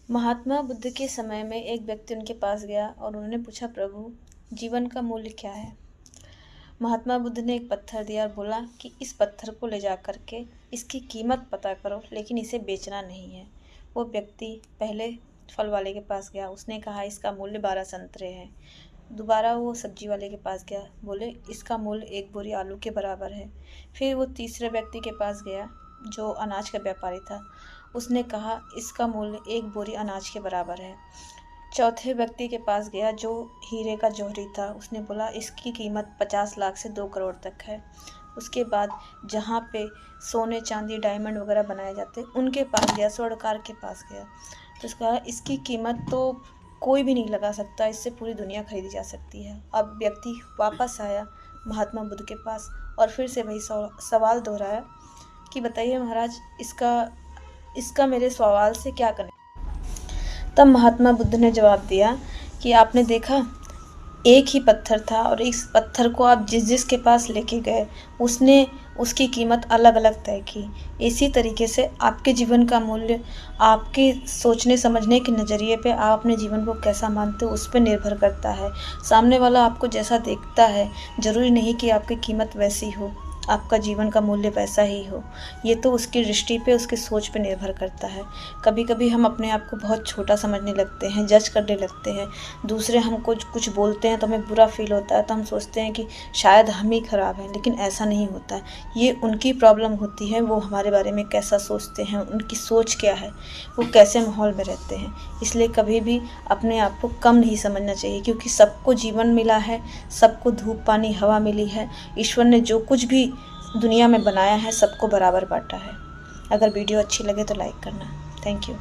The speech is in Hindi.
महात्मा बुद्ध के समय में एक व्यक्ति उनके पास गया और उन्होंने पूछा, प्रभु, जीवन का मूल्य क्या है। महात्मा बुद्ध ने एक पत्थर दिया और बोला कि इस पत्थर को ले जा कर के इसकी कीमत पता करो, लेकिन इसे बेचना नहीं है। वो व्यक्ति पहले फल वाले के पास गया, उसने कहा इसका मूल्य 12 संतरे हैं। दोबारा वो सब्जी वाले के पास गया, बोले इसका मूल्य 1 बोरी आलू के बराबर है। फिर वो तीसरे व्यक्ति के पास गया जो अनाज का व्यापारी था, उसने कहा इसका मूल्य 1 बोरी अनाज के बराबर है। चौथे व्यक्ति के पास गया जो हीरे का जौहरी था, उसने बोला इसकी कीमत 50 लाख से 2 करोड़ तक है। उसके बाद जहाँ पे सोने चांदी डायमंड वगैरह बनाए जाते उनके पास गया, स्वर्णकार के पास गया, तो उसका इसकी कीमत तो कोई भी नहीं लगा सकता, इससे पूरी दुनिया खरीदी जा सकती है। अब व्यक्ति वापस आया महात्मा बुद्ध के पास और फिर से वही सवाल दोहराया कि बताइए महाराज, इसका मेरे सवाल से क्या कनेक्ट। तब महात्मा बुद्ध ने जवाब दिया कि आपने देखा, एक ही पत्थर था और इस पत्थर को आप जिस के पास लेके गए उसने उसकी कीमत अलग अलग तय की। इसी तरीके से आपके जीवन का मूल्य आपके सोचने समझने के नज़रिए पे, आप अपने जीवन को कैसा मानते हो उस पर निर्भर करता है। सामने वाला आपको जैसा देखता है ज़रूरी नहीं कि आपकी कीमत वैसी हो, आपका जीवन का मूल्य वैसा ही हो। ये तो उसकी दृष्टि पे, उसकी सोच पे निर्भर करता है। कभी कभी हम अपने आप को बहुत छोटा समझने लगते हैं, जज करने लगते हैं। दूसरे हमको कुछ बोलते हैं तो हमें बुरा फील होता है, तो हम सोचते हैं कि शायद हम ही ख़राब हैं, लेकिन ऐसा नहीं होता है। ये उनकी प्रॉब्लम होती है, वो हमारे बारे में कैसा सोचते हैं, उनकी सोच क्या है, वो कैसे माहौल में रहते हैं। इसलिए कभी भी अपने आप को कम नहीं समझना चाहिए, क्योंकि सबको जीवन मिला है, सबको धूप पानी हवा मिली है। ईश्वर ने जो कुछ भी दुनिया में बनाया है सबको बराबर बांटा है। अगर वीडियो अच्छी लगे तो लाइक करना। Thank you.